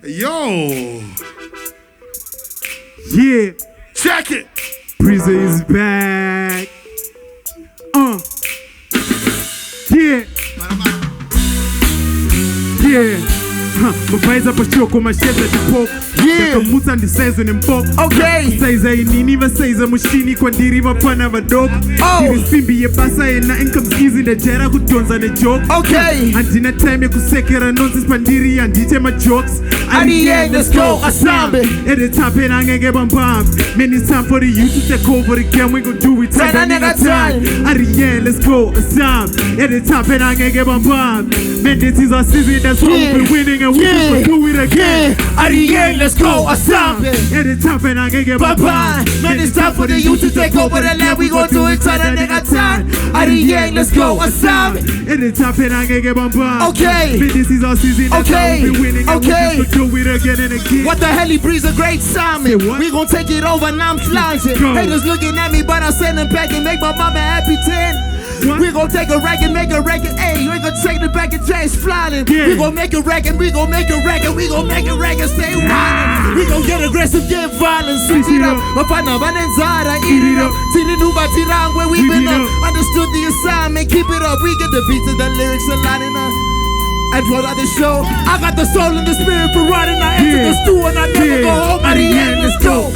Yo. Yeah. Check it. Breezer is back. Yeah. Yeah. Mabaiza pa Shoko masheza dipok. Yeah. Kamusa ndisaizo ni mpok. Okay. Saiza inini vasaiza mushini kwa ndiri vapana vadok. Diri simbi ye basa ena incomes easy na jera kutonza ne joke. Okay. Andina time ya kusekera nonsense pandiri andite ma jokes. Adiye, let's go, asambe. At the top and I get bam bam. Man, it's time for the youth to take over the game. We gon' do it time and time. Adiye, let's go, asambe. At the top and I get bam bam. Man, this is our season, that's why we've been winning and we just do it again. Adiye, let's go, asambe. At the top and I get bam bam. Man, it's time for the youth to take over the land. We gon' do it time and time. Adiye, let's go, asambe. At the top and I get bam bam. Okay. Man, this is our season, that's why we've been winning and we just do it again and again. What the hell, he breathes a great Simon. We gon' take it over and I'm flying. Haters looking at me, but I send them back and make my mama happy 10. We gon' take a record, make a record, ayy. We gon' take it back and change flying. We gon' make a record, we gon' make a record, we gon' make a record, stay wild. We gon' get aggressive, get violent, switch it up. Mapana banenzara, eat it up. Tini nuba tirang where we been up. Understood the assignment, keep it up. We get the beats and the lyrics a lot in us. And what other show? I got the soul and the spirit for riding. I enter the stew and I never go home. At the end, let's go.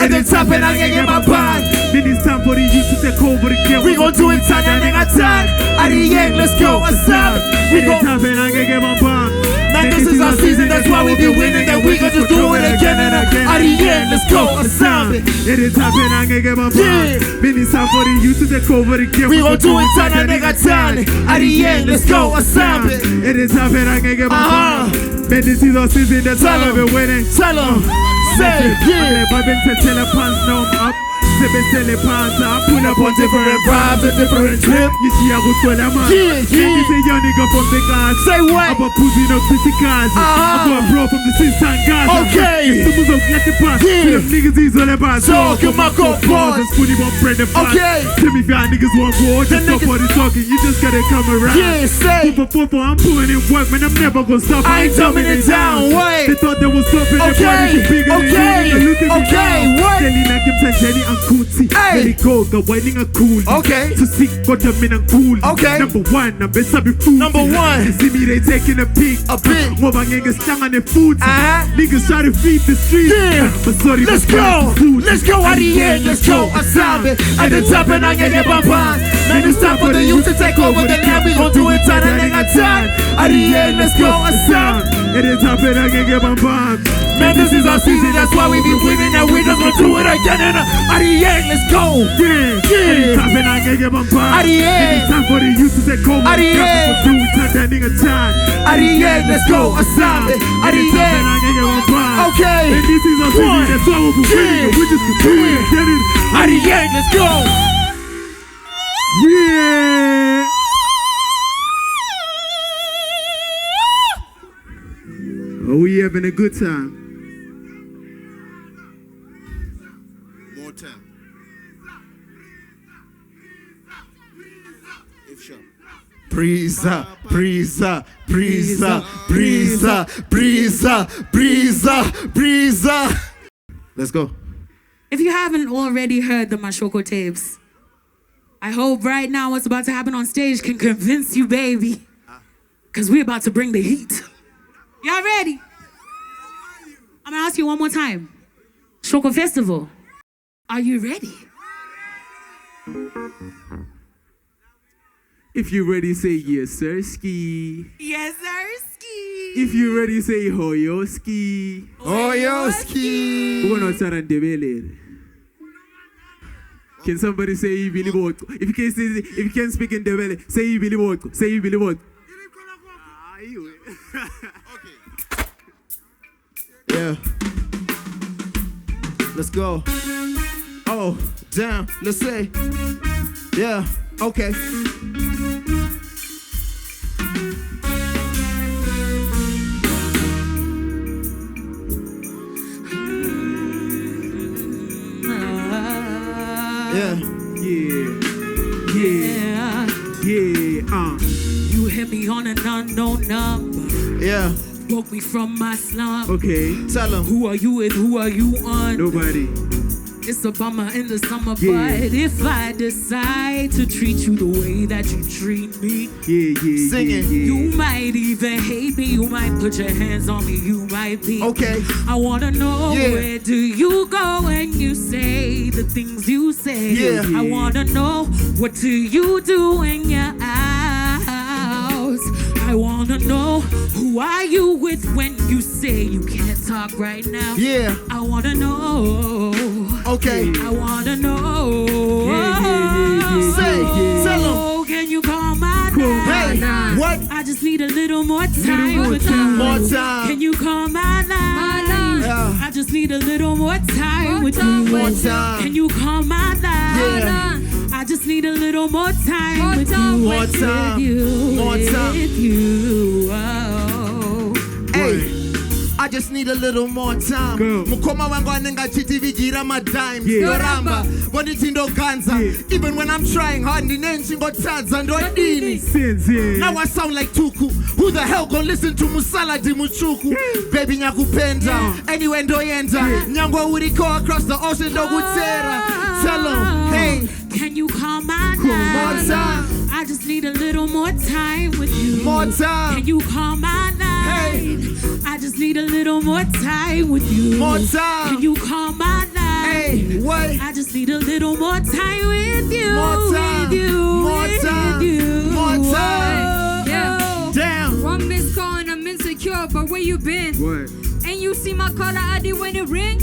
At the top and I can't get my bond. Then it's time for the youth to take over the game. We gon' do it time and I got time. At the end, let's go. We gon' top and I can't get my bond. Man, this is our season, that's why we be winning. And we gon' just do it again and again. At the end, let's go. At the top and I can't get my bond. Then it's time for the youth to take over the game. We gon' do it time and I got time. At the end, let's go. It is happening, I can get my bond. Man, this is our season, that's why we've been winning. Tell them, say, yeah. I've been to tell the pants, now I'm up. Sipping pants, I pull up on different vibes, a different trip. You see, I go to the man. Yeah. You say, young nigga from the guys. Say what? I'm a pussy, no pretty guys. I'm a bro from the Sistan guys. Okay. It's the moves of let the pass. Them niggas is all about. So, come on, go pause. Just put him on bread and fast. Okay. Tell me if y'all niggas want more. Just stop all the talking. You just gotta come around. Yeah, say. For, I'm putting in work, man. I'm never gonna stop. I ain't dumbing it down. Wait. They thought they was stopping. Okay. Okay. What? Jelly like them say Jelly and Kuti. Jelly go, the whining a cool. Okay. So sick, got them in and cool. Okay. Number one, I'm best of food. Number one. You see me, they taking a peek. A bit. More bang niggas stung on their food. Niggas try to feed the street. Yeah. But sorry, let's go. Let's go at the end. Let's go. Asambe. At the top and I get bam bam. Man, it's time for the youth to take over the land. We gon' do it time and I got time. At the end, let's go. Asambe. It is top and I get bam bam. Man, this is our season, that's why we be winning and we just gonna do it again and at the end, let's go. Yeah. Top and I get bam bam. At the end. It's time for the youth to take over. At the end. Do it time that nigga time. At the end, let's go. Asambe. At the end. Okay. And this is our season, that's why we're winning. We just do it again. At the end, let's go. Yeah. Oh, we having a good time. More time. If sharp. Breeza, breeza, breeza, breeza, breeza, breeza, breeza. Let's go. If you haven't already heard the Mashoko tapes, I hope right now what's about to happen on stage can convince you, baby. Because we're about to bring the heat. Y'all ready? I'm gonna ask you one more time. Shoko Festival, are you ready? If you're ready, say yes, sir, ski. Yes, sir, ski. If you're ready, say hoyo ski. Hoyo ski. We're gonna start on the Can somebody say you believe what? If you can't speak in the belly, say you believe what? Say you believe what? Yeah. Let's go. Oh, damn. Let's say. Yeah. Okay. Yeah. Yeah. You hit me on an unknown number. Yeah. woke me from my slump. Okay. Tell them. Who are you and who are you on? Nobody. It's a bummer in the summer, Yeah. but if I decide to treat you the way that you treat me, Yeah. Singing. you might even hate me. You might put your hands on me. You might be. Okay. I wanna know Yeah. where do you go when you say the things you say? Yeah. I wanna know what do you do in your house? I wanna know who are you with when you say you can't talk right now? Yeah. I wanna know. Okay. I wanna know. Say, tell 'em. Can you call my Hey, line? what? I just need a little more time more with time. you. More time. Can you call my line? Yeah. I just need a little more time with you. More time. Can you call my line? Yeah. I just need a little more time with you. More with time. you. More time. With you. Oh. Hey, I just need a little more time. Go. Mukoma wangu anengachiti vijira my dimes. Yeah. Yoramba, boniti ndo ganza. Yeah. Even when I'm trying hard, ninenchi ngotadza ndo dini. Sins, yeah. Now I sound like Tuku. Who the hell gon' listen to Musala di Muchuku? Baby nyakupenda. Anywhere ndo yenda. Nyangwa uriko across the ocean ndo gutera. Tell 'em, hey. Can you call my More line? time. I just need a little more time with you. More time. Can you call my line? I just need a little more time with you. More time. Can you call my line? Hey, what? I just need a little more time with you. More time. With you. More with time. you. More time. Yeah. Damn. One missed call and I'm insecure, but where you been? What? And you see my caller ID when it ring?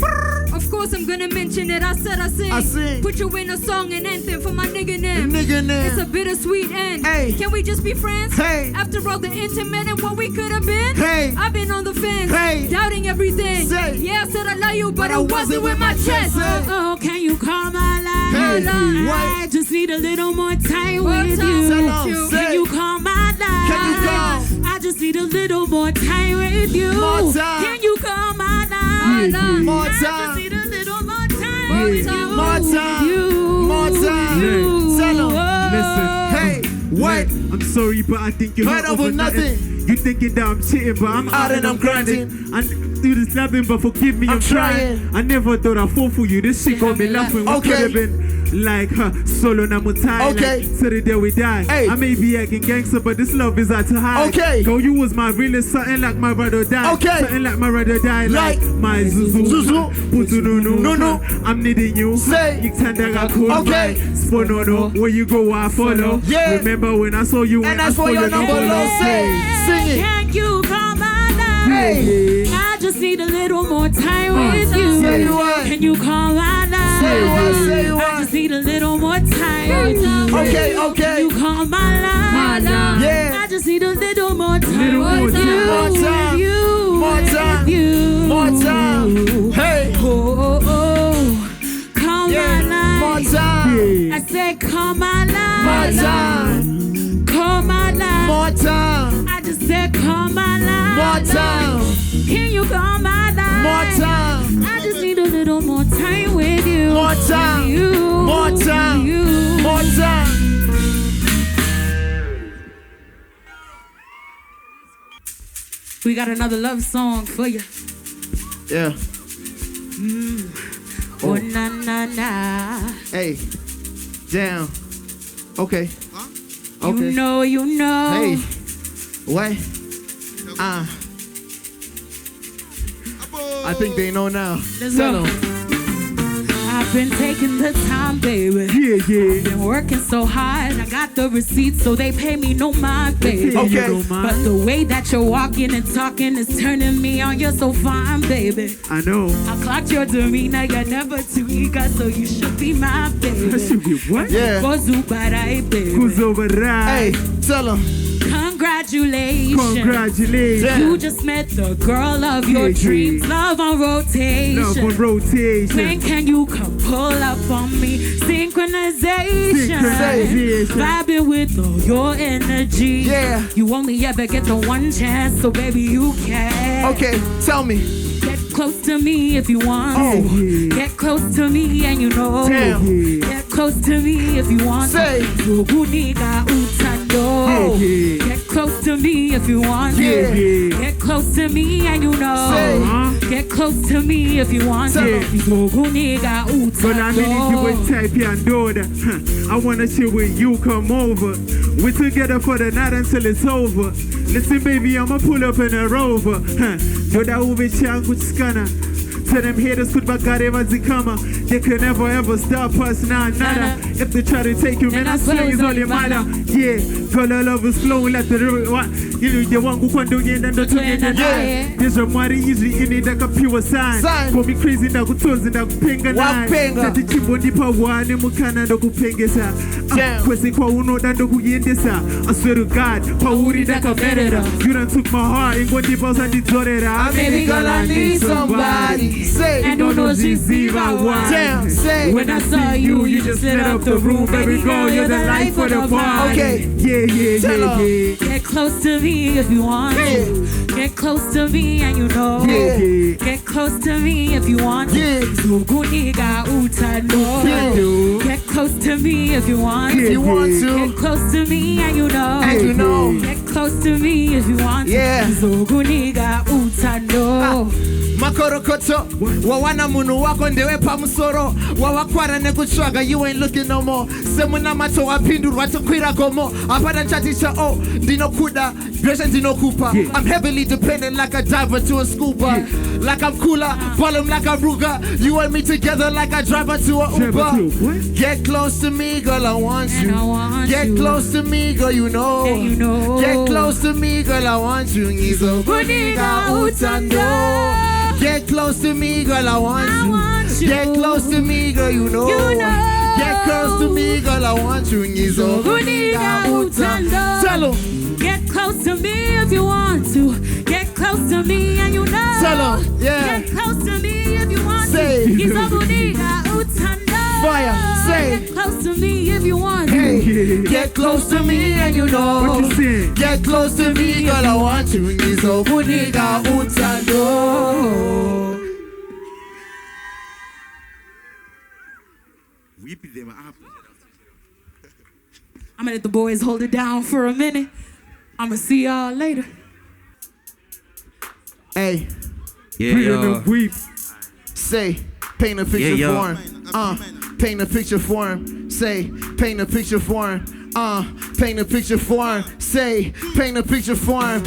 Of course I'm gonna mention it. I said I sing. I sing. Put you in a song and anthem for my nigga name. Nigga name. It's a bittersweet end. Hey. Can we just be friends? Hey. After all the intimate and what we could have been? Hey. I've been on the fence. Hey. Doubting everything. Say. Yeah, I said I love you, but I wasn't with my chest. Say. Oh, can you call my line? Hey, I what? just need a little more time More with time. you. Tell 'em, you. say. Can you call my line? Can you call? I just need a little more time with you. More time. Can you call my line? More I just time. need a little more time More with time. you. More time. You. More time. You. Tell 'em. Listen. Hey, what? I'm sorry, but I think you're Heard not over over nothing. You thinking that I'm cheating, but I'm out and I'm grinding. I do this loving, but forgive me, I'm trying. I never thought I'd fall for you. This shit got me laughing. We Okay. could have been like her, solo namutai. Okay. So the day we die. Hey. I may be acting gangster, but this love is out to hide. Okay. Girl, you was my realest, something like my brother died. Okay. Something like my brother died. Like my Zuzu. Zuzu. Putu no. No. I'm needing you. Say. You tend to cool. Okay. Sponono. Where you go, I follow. Yeah. Remember when I saw you And I as for your number, low, say. Sing it. Can you call my line? Hey. I just need a little more time with you. Say what? Can you call my line? Say what? Say I what? just need a little more time with you. Okay, Can okay. you call my line? Yeah. I just need a little more time Little more with time. you. More time. With you. More time. With you. More time. Hey. Oh. Call Yeah. my line. More time. I said call my line. More time. Call my line. More time. I just said call my line. More time. Can you call my line? More time. I just need a little more time with you. More time. With you. More time. With you. More time. We got another love song for you. Yeah. Oh, na na na. Hey. Damn. Okay. You Okay. know, you know. Hey. What? I think they know now. Let's Tell go. 'em. I've been taking the time, baby. Yeah. Been working so hard, I got the receipts, so they pay me no mind, baby. Okay. You don't mind. But the way that you're walking and talking is turning me on. You're so fine, baby. I know. I clocked your demeanor, you're never too eager, so you should be my baby. That should be what? Yeah. Go Zubarai, baby. Who's over there? Hey, tell 'em. Congratulations. Congratulations. Yeah. You just met the girl of your Yeah. dreams. Love on rotation. Love on rotation. When can you come pull up on me? Synchronization. Synchronization. Vibing with all your energy. Yeah. You only ever get the one chance, so baby you can. Okay, tell me. Get close to me if you want Oh. to. Get close to me and you know. Damn. Get close to me if you want Say. to. Zuguniga utando. Get close to me if you want Yeah. to. Get close to me and you know. Say. Get close to me if you want to. Zuguniga But I'm in it utando. with type and do that. I wanna chill with you, come over. We're together for the night until it's over. Listen, baby, I'ma pull up in a Rover. Yo da uve changu scanner. Tell them haters put back God ever zikama. They can never ever stop us, nah, nada. If they try to take you, man, I swear it's all your matter. Yeah, girl, our love is flowing like the river. What? You know, you want to go and do it and do it. There's a money easily in it like a pure sign. For me crazy, na kutozi na kupenga na. Tati chimbo nipa wane mukana ndo kupengesa. Kwesi kwa uno dando kuyendesa. I swear to God, pauri da kamerera. You done took my heart and go deep outside the dorera. Baby girl, I need somebody. Say. And don't know she's even one. Damn. Say. When I saw you, you just lit up the room. Baby girl, you're the life of the party. Okay. Yeah. Get close to me if you want to. Get close to me and you know. Yeah. Get close to me if you want to. Yeah. Zuguniga utando. Get close to me if you want to. If you want to. Get close to me and you know. And you know. Get close to me if you want to. Yeah. Zuguniga utando. Makorokoto, wawana munu wako ndewe pa musoro, wawakwara nekuchwaga, you ain't looking no more. Semuna macho wapindu watu kwira gomo, apada chatisha oh, dino kuda, dresha dino kupa. I'm heavily dependent like a diver to a scuba. Like I'm cooler, volume like a Ruger. You and me together like a driver to a Uber. Get close to me, girl, I want you. Get close to me, girl, you know. Get close to me, girl, I want you. Ngizo kuniga utando. Get close to me, girl, I want you. Get close to me, girl, you know. Get close to me, girl, I want you. Ngizo kuniga utando. Tell him. Get close to me if you want to. Get close to me and you know. Tell him, yeah. Get close to me if you want Say. to. Gizabuniga utando. Fire, say. Get close to me if you want to. Hey, get close to me and you know. What you saying? Get close to me, girl, I want you. Ngizo kuniga utando. I'm gonna let the boys hold it down for a minute. I'm gonna see y'all later. Hey, Yeah, weep. say, paint a picture for him. Paint a picture for him. Say, paint a picture for him. Paint a picture for him. Say, paint a picture for him.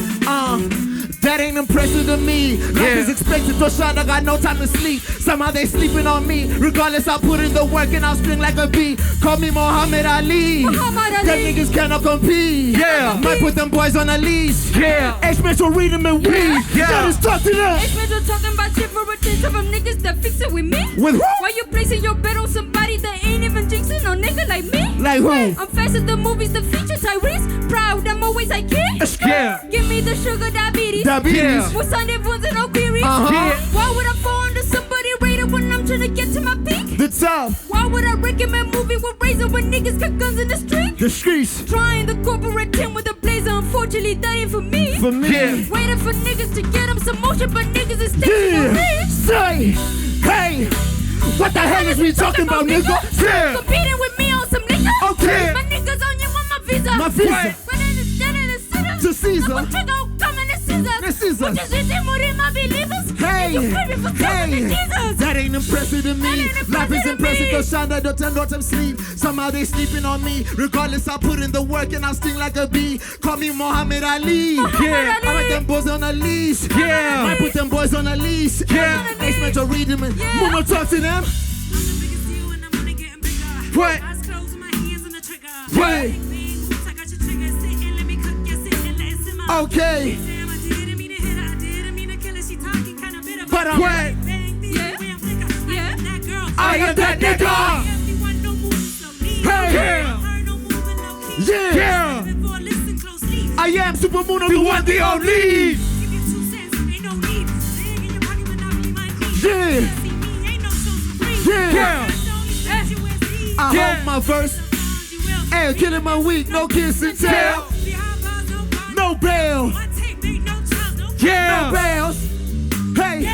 That ain't impressive to me. Life is expected to shine. I got no time to sleep. Somehow they sleeping on me. Regardless, I put in the work and I'll string like a bee. Call me Muhammad Ali. Them niggas cannot compete. Yeah, might put them boys on a leash. Yeah, H-Metro read them and weed. Yeah, just talk to them. H-Metro talking about shit for attention from niggas that fix it with me. With who? Why you placing your bet on somebody that ain't even jinxing no nigga like me? Like who? I'm fast at the movies, the feature Tyrese. Proud, I'm always like it. Yeah. Give me the sugar diabetes. Diabetes. With Sunday ones and no queries. Why would I fall under somebody rated when I'm trying to get to my peak? The top. Why would I recommend movie with razor when niggas got guns in the street? The streets. Trying the corporate team with a blazer, unfortunately that ain't for me. For me. Yeah. Waiting for niggas to get them some motion, but niggas is taking for me. Say, hey, what the hell is we talking about, nigga? Yeah. Competing with me on some niggas. Okay. My niggas on you want my visa. My visa. When it is dead in the center. To Caesar. I'm trigger coming to scissors. The scissors. Which is it, morir my believers. Hey, You pray for hey, Jesus. that ain't impressive to me. ain't Life is impressive to impressive me. to shine that don't let them sleep. Somehow they sleeping on me. Regardless, I put in the work and I sting like a bee. Call me Muhammad Ali. Yeah. I put them boys on a leash. Yeah. I put them boys on a leash. Yeah. H-Metro read them and Mono talk to them. What? What? Okay. But I'm what? I am that nigga. Hey. Yeah. I am Super Moon, the one, the only. Yeah. I hold my verse. Hey, killing my week, no kiss and tell. No bail. Yeah. No bails. Hey.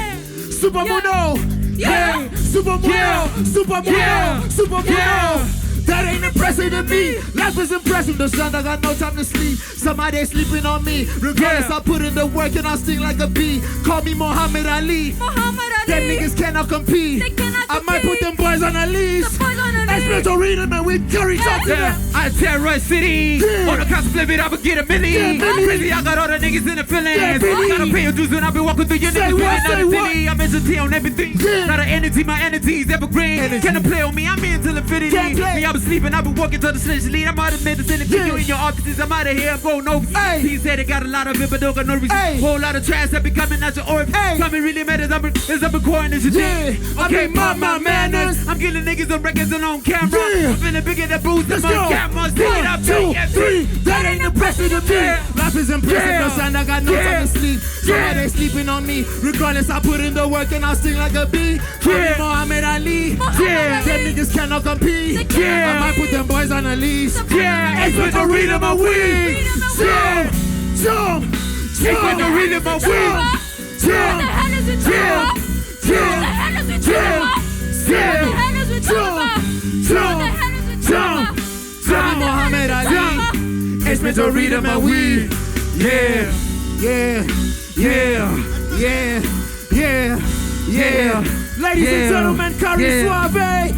Supermono. Yeah. Supermono. Supermono. Supermono. That ain't impressive to me. Life is impressive. The sun, I got no time to sleep. Somebody sleeping on me. Regardless, I put in the work and I sting like a bee. Call me Muhammad Ali. Them niggas cannot compete. I might put them boys on a leash. Experimental rhythm and we carry something. I terrorize city. On the couch flip it, I would get a million. Crazy, I got all the niggas in the feelings. Gotta pay your dues when I be walking through your niggas. I'm entity on everything. Not an entity, my entity's evergreen. Can play on me? I'm into infinity. Me, I was sleeping, I been walking to the sledge lead. I'm out of medicine and you in your offices. I'm out of here, I'm going overseas. He said it got a lot of it, but don't got no reason. Whole lot of trash that be coming out your orbit. Coming really matters, I'm recording this shit. Okay, my manners. I'm getting niggas on records and on camera. I'm feeling bigger than boots and my cameras. 1, 2, 3. That ain't impressive to me. Life is impressive, no sign I got no time to sleep. Somebody sleeping on me. Regardless, I put in the work and I sting like a bee. Muhammad Ali. Them niggas cannot compete. I might put them boys on a leash. Expect to read them a week. Jump. Expect to read them a week. Jump. Muhammad Ali. Expect to read them a week. Yeah. Ladies and gentlemen, Carrie Suave.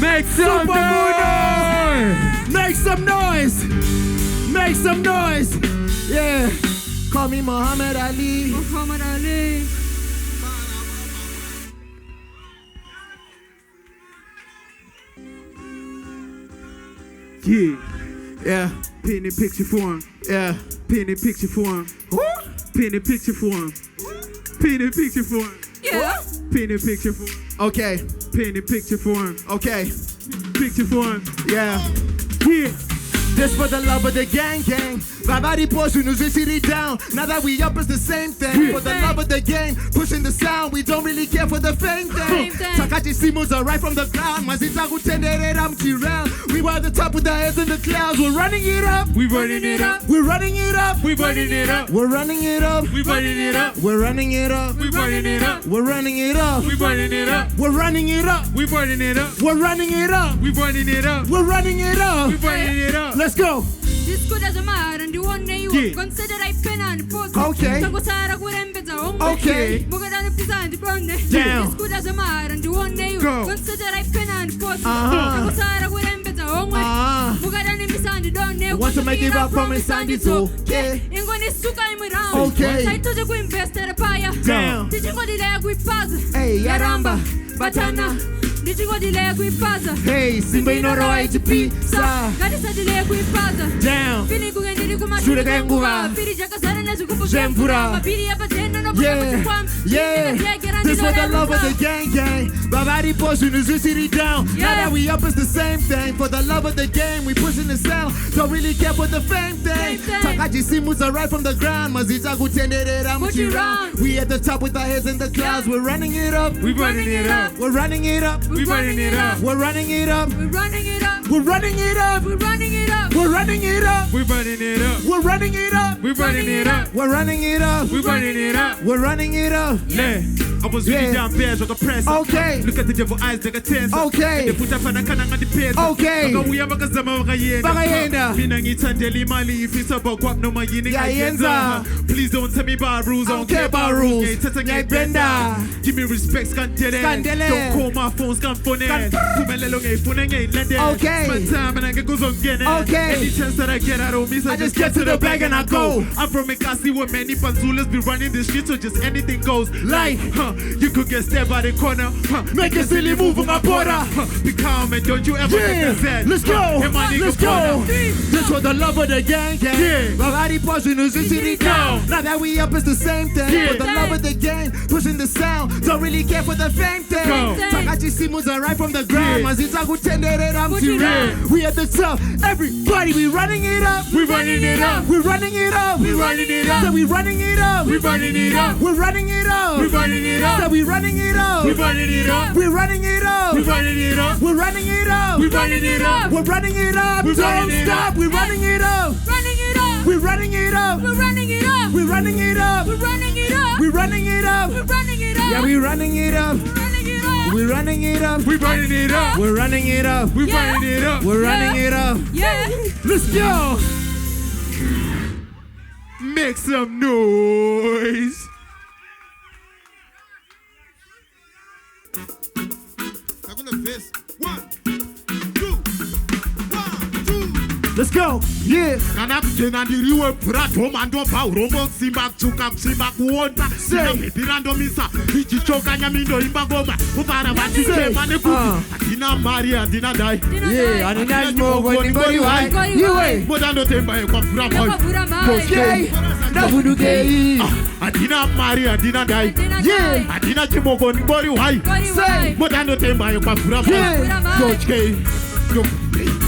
Make some noise! Make some noise! Make some noise! Yeah. Call me Muhammad Ali. Muhammad Ali. Yeah. Painting picture for him. Yeah. Painting picture for him. Painting picture for him. Painting picture for him. Yeah. Painting picture for him. Okay. Painting picture for him. Okay. Picture for him. Yeah. This for the love of the gang. My body portion is it down. Now that we up, it's the same thing. For the love of the game, pushing the sound. We don't really care for the fame thing. Takachi Simus are right from the ground. Mazita Gutendere Ramchi round. We were the top with the heads in the clouds. We're running it up. We running it up. We're running it up. We running it up. We're running it up. We running it up. We're running it up. We running it up. We're running it up. We running it up. We're running it up. We running it up. We're running it up. We running it up. We're running it up. We running it up. Let's go. This good as a man and the one day you consider I pen and post. Okay. Okay. Damn. This good as a man and the one day you consider I pen and post. Want to make it up from inside it's okay. Okay. Damn. Hey, Yaramba. Batana. Hey, Simba inoro IGP. Sa. Down. Shura Gangura. Jempura. Yeah. This was the love of the gang. Babadi pushing the city down. Now that we up, it's the same thing. For the love of the game, we pushing the sound. Don't really care for the fame thing. Takaji Simus are right from the ground. Mazita Gutendere Ramchi round. We at the top with our heads in the clouds. We're running it up. We running it up. We're running it up. We running it up. We're running it up. We're running it up. We're running it up. We're running it up. We're running it up. We running it up. We're running it up. We running it up. We're running it up. We running it up. We're running it up. I was really down bad, like a press. Okay. Look at the devil eyes, like a tense. Okay. They put up on a canang on the pants. Okay. We have a Kazama Bagayenda. Pinangita Deli Mali, if it's about guap no my yin. Please don't tell me about rules. I don't care about rules. Give me respect, Scandele. Don't call my phone, Scamphone. Okay. Spend time and I can go on again. Okay. Any chance that I get, I don't miss. I just get to the bag and I go. I'm from Mikasi where many Panzulas be running the streets, so just anything goes. Like, you could get stabbed by the corner. Make a silly move on my border. Be calm and don't you ever get sad. Let's go. Let's go. This was the love of the gang. Babadi pushing the city down. Now that we up, it's the same thing. For the love of the game, pushing the sound. Don't really care for the fame thing. Takachi Simus are right from the ground. Mazita Gutendere Ramchi round. We at the top. Everybody, we running it up. We running it up. We're running it up. We running it up. So we running it up. We running it up. We're running it up. We running it up. So we running it up. We running it up. We're running it up. We running it up. We're running it up. We running it up. We're running it up. Don't stop. We're running it up. Running it up. We're running it up. We're running it up. We're running it up. We're running it it up. We running it up. We're running it up. Yeah, we running it up. We're running it up. We're running it up. We running it up. We're running it up. We running it up. We're running it up. Yeah. Let's go. Make some noise. I'm gonna fist. 1, 2, 1, 2. Let's go. Yeah. Kana kujena ndiriwe purato mando pa urombo simba tsuka simba kuonta sina metirando misa ichichoka nyamindo imba ngoma kupara vachitema nekuti adina mari adina dai Yeah, adina smoke ngori wai. Iwe. Modando temba kwa pura Okay. Ndavuduke. adina mari adina dai Yeah. adina chimoko ngori wai Say. modando temba kwa pura okay.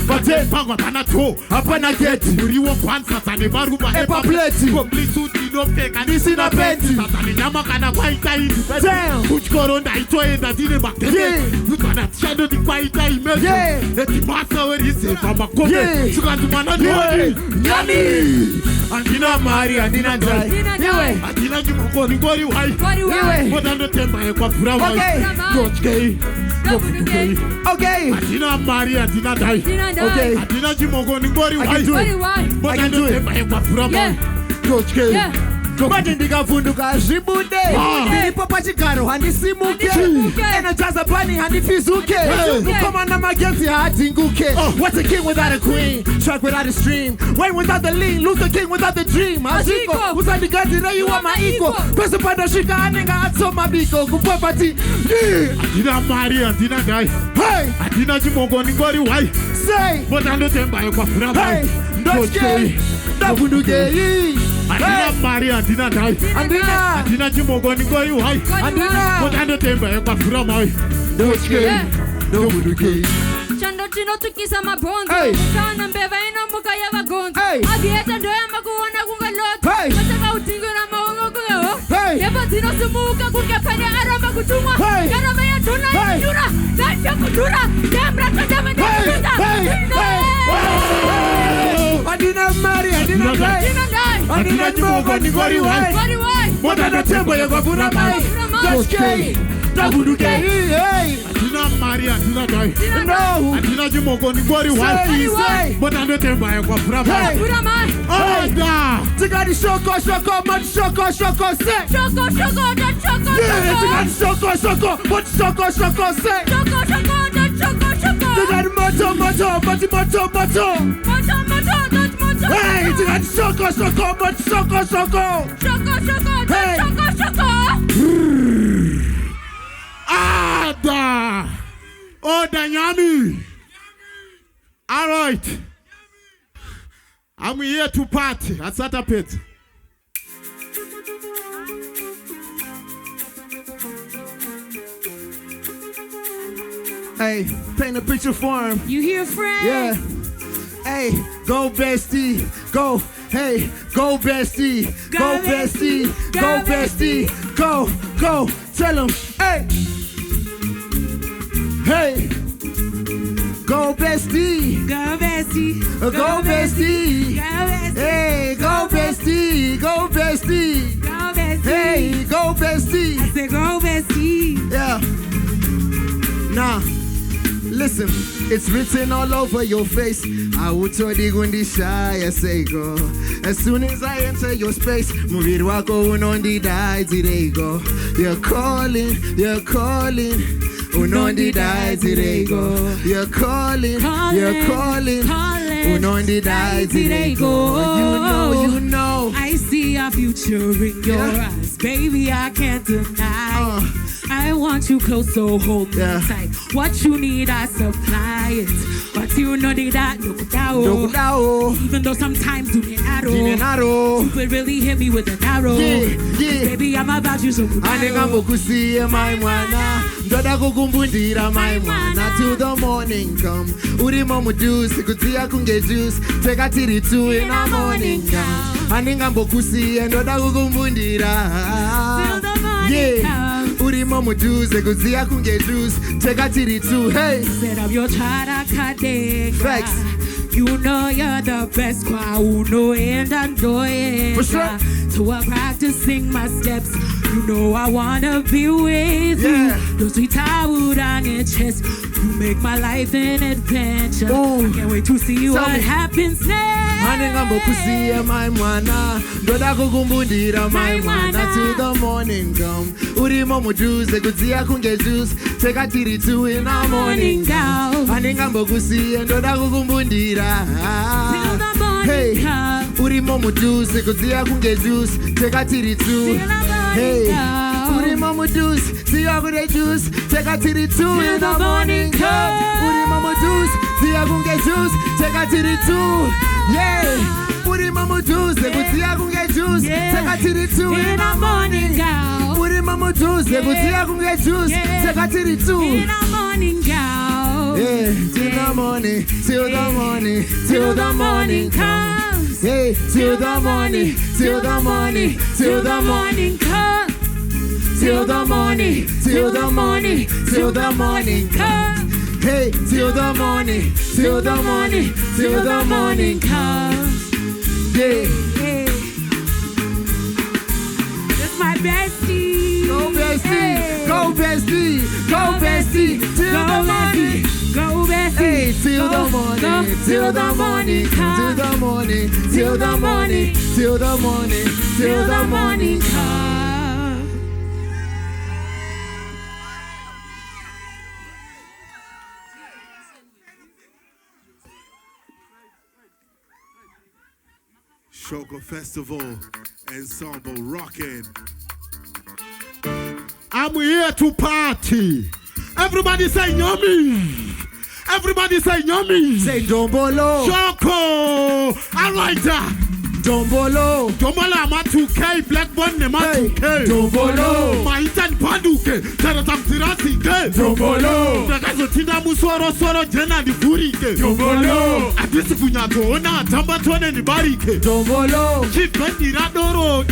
Bate pangwa pana to apana get uriwo kwanza tane baruba Epa plate. Komplisuti no fake nisi na penti Tatani nyama kana kwa itai Damn. Kuchikoronda itoenda dine bakete Yeah. Nukana tshado di kwa itai mejo Yeah. Eti masa werise kama kome Yeah. Sukantumana Yeah. nyoni Nyani Andina mari andina jai Iwe. Andina jimoko ni gori wai Iwe. Modando temba kwa pura wai Okay. Gochkei Gofutukei Okay. Adina mari adina dai Okay. Adina jimoko ni gori I wai can do it. Modando temba kwa pura wai Gochkei Manje ndikavunduka zvibude ndiripo pachigaro handisimuke enochaza pani handifizuke mukomana magetsi haadzinguke What's a king without a queen? Shark without a stream. Wayne without the lean. Luther King without the dream. Haziko usandigadzira you are my equal. Pese pandosvika anenge atsoma biko kupapati Adina mari adina dai Hey. Adina chimoko ni gori wai Say. Modando temba kwa pura Hey. wai Ndochke ndavunduke Adina mari adina dai Andina. Adina chimoko ni gori wai Andina. Modando temba kwa pura wai Ndochke ndavunduke Chando chino tukisa mabonzo. Hey. Chana mbeva ino muka ya vagonzo. Hey. Agieta ndoya makuona kungaloto. Hey. Mataka utingo na maongo kuyo. Hey. Yeba zino sumuka kungepanya arama kutumwa. Hey. Yarama ya tuna Hey. yura. Gacha kutura. Dembra kadama Hey. kutura. Hey. Adina mari adina dai Dina dai. Adina chimoko ni gori wai Gori wai. Modando tembo kwa pura mai Ndochke ndavunduke Hey. Adina mari adina dai No. Adina chimoko ni gori Say, wai say. Modando temba kwa pura Hey. wai Pura mai. Oda Tigani shoko shoko man shoko shoko say Shoko shoko da shoko Yeah, tigani shoko. shoko shoko man shoko shoko say Shoko shoko da shoko shoko. Tigani moto moto mati moto moto Moto moto da moto. Hey, tigani shoko shoko man shoko shoko Shoko shoko da Hey. shoko shoko. Ada Oda nyami All right I'm here to party at Satapet. Hey, paint a picture for him. You hear, friend? Yeah. Hey, go bestie, go. Hey, go bestie, go bestie, go bestie, go, go. Tell him, hey, hey, go bestie, Go bestie. go bestie. Go bestie. Hey, go bestie, go bestie. Go bestie. Hey, go bestie. I say go bestie. Yeah. Nah. Listen, it's written all over your face. I would tell you when this shy, I say go. As soon as I enter your space, muviri wako unondi die today go. You're calling, unondi die today go. You're calling, unondi die today go. You know. I see our future in your eyes, baby. I can't deny. I want you close, so hold me tight. What you need, I supply it. But you know that look down. Even though sometimes you get arrow, you could really hit me with an arrow. Yeah. Baby, I'm about you so good. Anengambokusiye my mwana ndoda kukumbundira my mwana till the morning come urimo mudusi kudziya kunge juice teka tiri 2 in the morning come anengambokusiye ndoda kukumbundira yeah urimo mudusi kudziya kunge juice teka tiri 2 hey Set up your chara kadeka. Facts. You know you're the best, kwa uno and For sure. So I'm practicing my steps. You know I wanna be with you. Those sweet wood on your chest. You make my life an adventure. Ooh. I can't wait to see what happens next. Maningambo kusiya my mwana. Ndoda kukumbundira my mwana. Till the morning come. Urimo muduze kuziya kunge juice. Take a tiri two in the morning come. Maningambo kusiya ndoda kukumbundira. Till the morning come. Urimo muduze kuziya kunge juice. Take a tiri two. Hey, Urimo muduze ziya kunge juice. Take a tiri two in the morning come. Urimo muduze ziya kunge juice. Take a tiri two. Yeah, Urimo muduze kuziya kunge juice. Take a tiri two In the morning girl. Urimo muduze kuziya kunge juice. Take a tiri two. In the morning girl. Yeah, till the morning, till the morning, till the morning comes. Hey, till the morning, till the morning, till the morning comes. till the morning, till the morning, till the morning comes. Hey, till the morning, till the morning, till the morning comes. Yeah, It's my bestie. go bestie, Hey. go bestie, go bestie, till Go the morning. bestie. Go bestie. Hey, till Go, the morning, go, till the morning, till the morning, till the morning, till the morning, till the morning comes. Shoko Festival Ensemble rocking. I'm here to party. Everybody say yummy. Everybody say yummy. Say Dombolo, Shoko. I like that. Dombolo, Domola ma 2K, Black One ma Hey, 2K. Dombolo. Maitan Paduke, Taratam Tirasi K. Dombolo. Nagazo Tina Musoro Soro Jena di Furike. Dombolo. Adisi Funyato, Ona, Tambatone ni Barike. Dombolo, Chief Benny Radoro.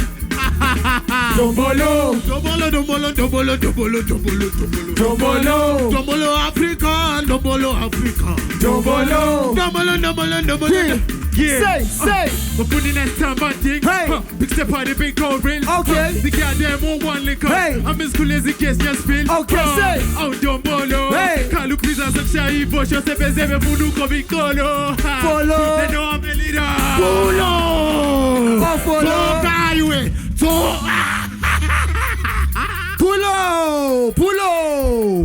Dombolo, Dombolo, Dombolo, Dombolo, Dombolo, Dombolo, Dombolo. Dombolo, Dombolo Africa, Dombolo Africa. Dombolo. Dombolo, Dombolo, Dombolo. Say, say. We're putting that time on thing. Hey. Big step on the big orange. Okay. The goddamn one liquor. Hey. I'm as cool as it gets, just feel. Okay, say. Oh, Dombolo. Hey. Kalu Pisa Saksha Ivo, Jose Bezeve Funuko Vicolo. Follow. They know I'm a leader. Follow. So die so. Pulo, pulo.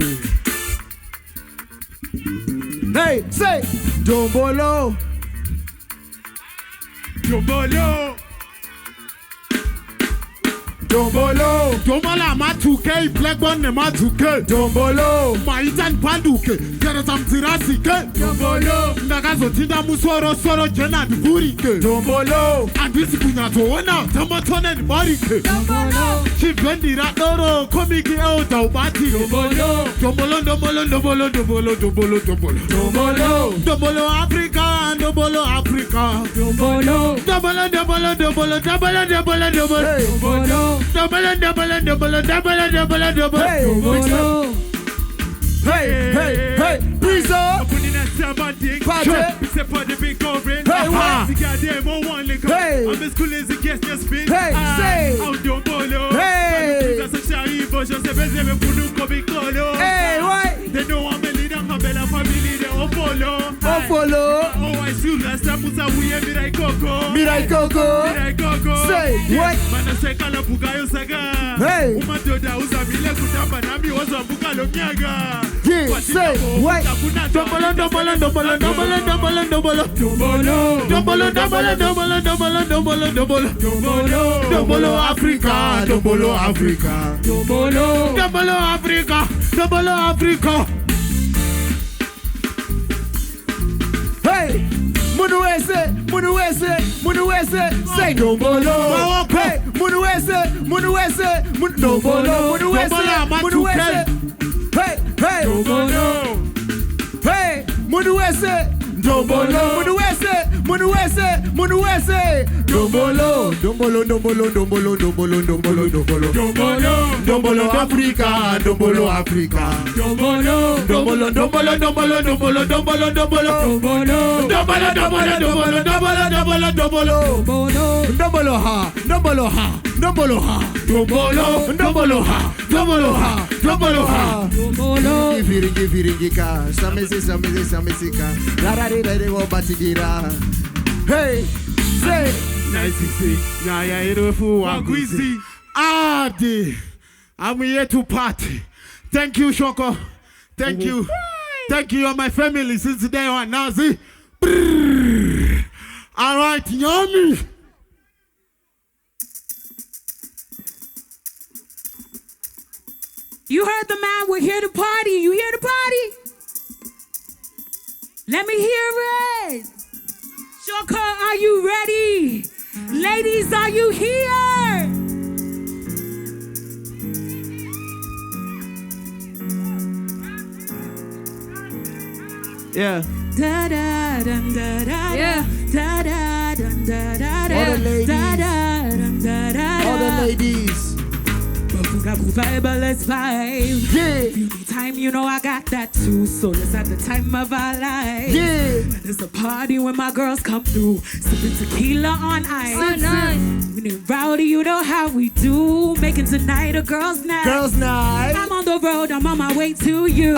Hey, say. Dombolo, Dombolo. Dombolo, Domola ma 2K, Black One ma 2K. Dombolo, Maitan Panduke, Taratam Tirasi K. Dombolo, Nagazo Tina Musoro Soro Jena di Furike. Dombolo, Adisi Funyato, Ona, Tamatone ni Barike. Chief Benny Radoro, Komiki El Taubati. Dombolo, Dombolo, Dombolo, Dombolo, Dombolo, Dombolo, Dombolo. Dombolo, Dombolo Africa, Dombolo Africa. Dombolo, Dombolo, Dombolo, Dombolo, Dombolo, Dombolo, Dombolo. hey, Dombolo, Dombolo, Dombolo, Dombolo, Dombolo, Dombolo, Dombolo. hey, Dombolo, hey, hey, hey, Breeze up, Putting that time on thing. Party. Except for the big orange. Hey, what? The goddamn one liquor. Hey. I'm as cool as it gets, just spin. Hey, say. Oh, Dombolo. Hey. Kalu Pisa Saksha Ivo, Jose Bezeve Funuko Vicolo. hey, what? They know I'm a leader, I'm a bella family, they all follow. Oh, follow, Oh, I see last time was a we and Mirai Coco. Mirai Coco, Mirai Coco. Say, what? Mana Sekala Bugayo Saga. Hey. Umadoda Uzamile Kutamba Nami was a Bukalo Miaga. yeah, say, what? Dombolo, Dombolo, Dombolo, Dombolo, Dombolo, Dombolo. Dombolo, Dombolo, Dombolo, Dombolo, Dombolo, Dombolo, Dombolo. Dombolo, Dombolo Africa, Dombolo Africa. Dombolo, Dombolo Africa, Dombolo Africa. hey, Munuese, Munuese, Munuese, say Dombolo, hey, Munuese, Munuese, Dombolo, Munuese, Munuese, hey, hey, hey, Munuese, Dombolo, Munuese, Munuese, Munuese. Dombolo, Dombolo, Dombolo, Dombolo, Dombolo, Dombolo, Dombolo. Dombolo, Dombolo, Africa, Dombolo, Africa. Dombolo, Dombolo, Dombolo, Dombolo, Dombolo, Dombolo, Dombolo. Dombolo, Dombolo, Dombolo, Dombolo, Dombolo, Dombolo, Dombolo. Dombolo ha, Dombolo ha, Dombolo ha. Dombolo, Dombolo ha, Dombolo ha, Dombolo ha. Dombolo. Gifiringika, samesika. Larari go batigira. Hey, say. Nice. Yeah, Erofu Wagwizi. Adi. I'm here to party. Thank you, Shoko. Thank you. Thank you, you're my family since today on Nazi. All right, yummy. You heard the man, we're here to party. You here to party? Let me hear it. Shoko, are you ready? Ladies, are you here? Yeah. Da da da da da. Yeah. Da da da da da da. All the ladies. Da da da da da. All the ladies. Vibe, let's vibe. Yeah. If you need time, you know I got that too. So let's have the time of our lives. Yeah. And it's a party when my girls come through, sipping tequila on ice. Oh, nice. When it's rowdy, you know how we do. Making tonight a girls' night. Girls' night. I'm on the road, I'm on my way to you.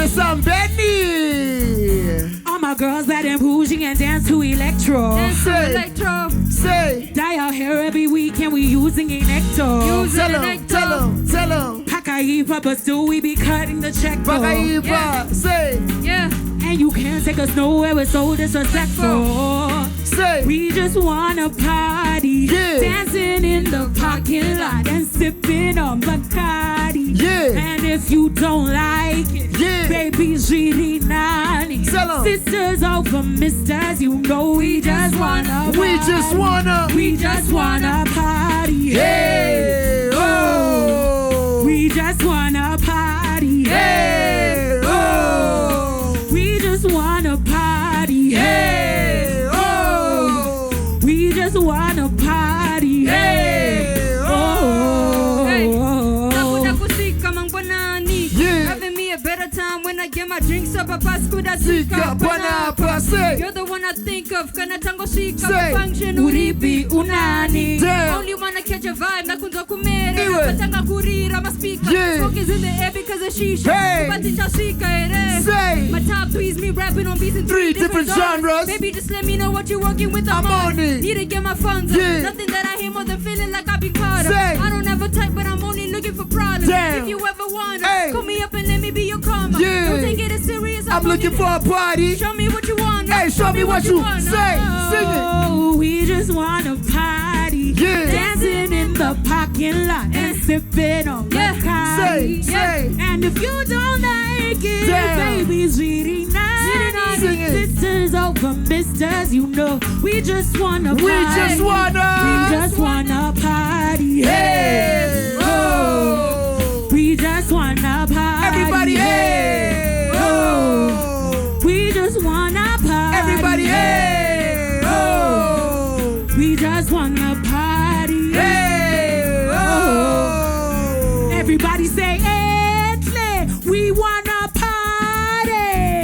Some Benny. All my girls that am bougie and dance to electro. Dance to Say. electro. Say. Dye our hair every weekend, we using a nectar. Use Tell it him. electro. Tell him. Tell him. Pakaipa, but still we be cutting the check. Bakaiba. Yeah. Say. Yeah. And you can't take us nowhere, we're so disrespectful. Say. We just wanna party, Yeah. dancing in the parking lot and sipping on Bacardi. Yeah. And if you don't like it, Yeah. baby, really nani. Tell 'em. Sisters over misters, you know we just wanna We just wanna. we just wanna party. Hey. Oh. We just wanna party. Hey. Oh. We just wanna party. Hey. Oh. We just wanna party. Hey. Oh. Hey. Oh. Naku sika mang banani. Yeah. Having me a better time when I get my drinks up. Paskuda Sika sika panapa. Say. You're the one I think of. Kana tango sika Say. function Uripi unani. Damn. Only wanna catch a vibe. Nakunza kumere. Iwe. Patanga kurira. My speaker. Yeah. Smoke is in the air because of shisha. Hey. Kubati cha sika ere. Say. My top three's me rapping on beats in Three different genres. Baby, just let me know what you're working with. I'm on it. Need to get my funds up. Yeah. Nothing that I hear more than feeling like I've been caught up. Say. I don't ever type, but I'm only looking for problems. Damn. If you ever wanna, Hey. call me up and let me be your karma. Yeah. Don't take it as serious. I'm looking for a party. Show me what you want. Hey, show me what you wanna. say. Sing it. Oh, we just wanna party. Yeah. Dancing in the parking lot and sipping on Yeah. Bacardi. Say. And if you don't like it, Damn. baby's really nice. Sing it. Sisters over misters, you know, we just wanna party. We just wanna. We just wanna party. Hey. Oh. We just wanna party. Everybody. Hey. Oh. We just wanna party. Everybody. Hey. Oh. We just wanna party. Hey. Oh. Everybody say Etle, we wanna party.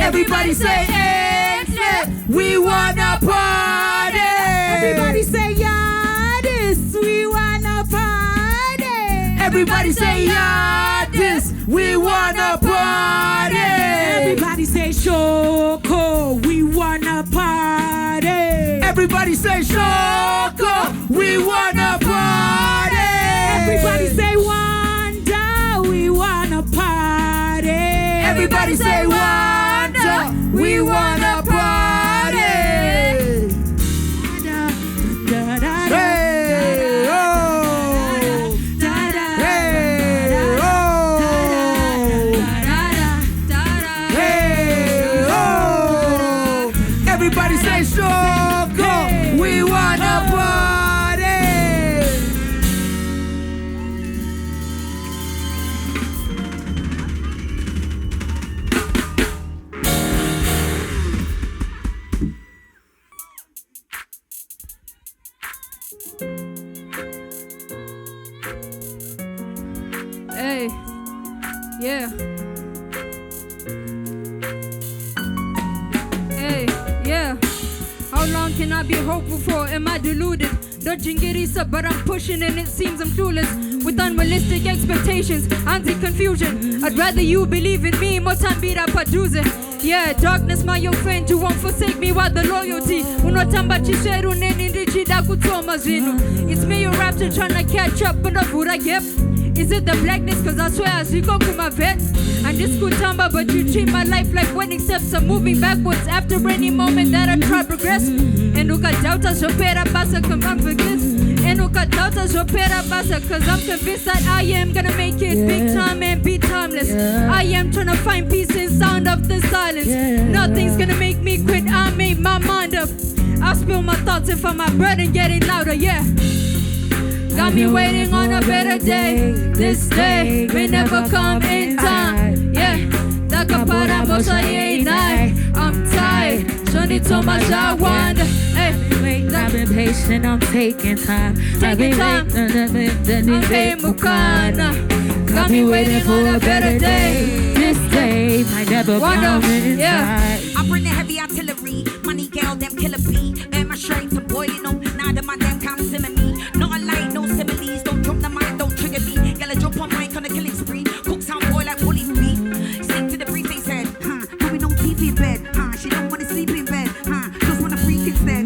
Everybody say Etle, we wanna party. Everybody say Yadis, we wanna party. Everybody say Yadis, we wanna party. Everybody say Shoko, we wanna party. Everybody say Shoko, we wanna party. Everybody say Wanda, we wanna party. Everybody say Wanda, we wanna party. Hey, oh. Hey, oh. Hey, oh. Everybody say Shoko, we wanna party. Yeah. Hey, yeah. How long can I be hopeful for? Am I deluded? Dodging it up, but I'm pushing and it seems I'm clueless. With unrealistic expectations, anti-confusion. I'd rather you believe in me, more time be that producer. Yeah, darkness my old friend, you won't forsake me while the loyalty. It's me, your raptor, trying to catch up, but not what I get. Is it the blackness? Cause I swear as you go to my vet. And this could tamba, but you treat my life like wedding steps. I'm moving backwards after any moment that I try to progress. And look at doubt as your pera basa, come on forget. And look at doubt as your pera basa, cause I'm convinced that I am gonna make it big time and be timeless. I am trying to find peace in sound of the silence. Nothing's gonna make me quit, I made my mind up. I spill my thoughts and find my burden getting louder, yeah. Got me waiting on a better day. This day may never come in time. Yeah, I'm tired. Shouldn't so much I wonder. Hey, I've been patient, I'm taking time. Taking time. Got me waiting for a better day. This day might never come in time. I bring the heavy artillery. Money girl, them killer bee. And my strength to boiling up. Now the man them can't simmer me. Not a lie, no similes. Don't drop the mic, don't trigger me. Girl, I drop on mic on a killing spree. Cook sound boy like Woolly's beat. Stick to the brief, they said. Going on TV in bed. She don't wanna sleep in bed. Just wanna freak instead.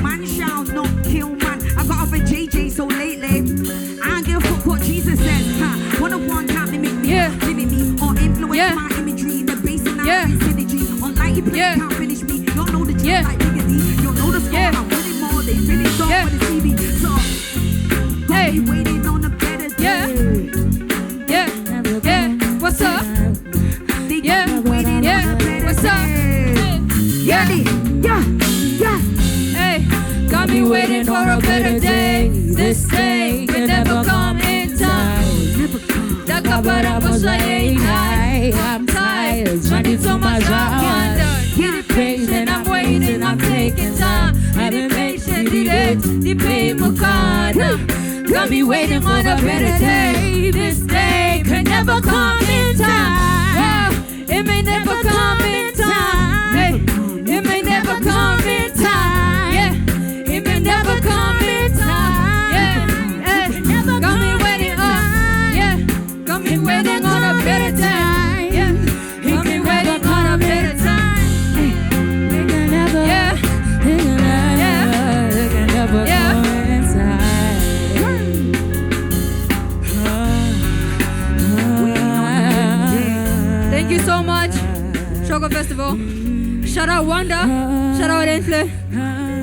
Man shall not kill man. I got off a JJ so lately. I don't give a fuck what Jesus says. One-on-one can't limit me. Limit me or influence my imagery. The bass and synergy. On light play can't finish me. You don't know the truth like diggity. You know the score. I'm winning more. They finished off for the TV. So don't be waiting on a better day. What's up? They don't be waiting on a better What's up? Hey, got me waiting for a better day. This day will never come in time. I'm tired, running so much I wonder. Get it patient, I'm waiting, I'm taking time. I've been patient, the pain will come. Got me waiting for a better day. This day can never come in time. It may never come in time. Hey, it may never come in time. Yeah, it may never come in time. Yeah, got me waiting up. Yeah, got me waiting on a better time. Yeah, got me waiting on a better time. It can never. Yeah, it can never. It can never come in time. Thank you so much, Shoko Festival. Shout out Wanda. Shout out Infle.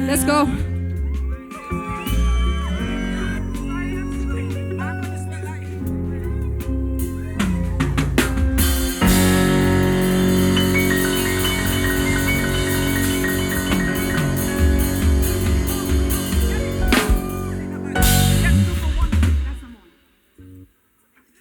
Let's go.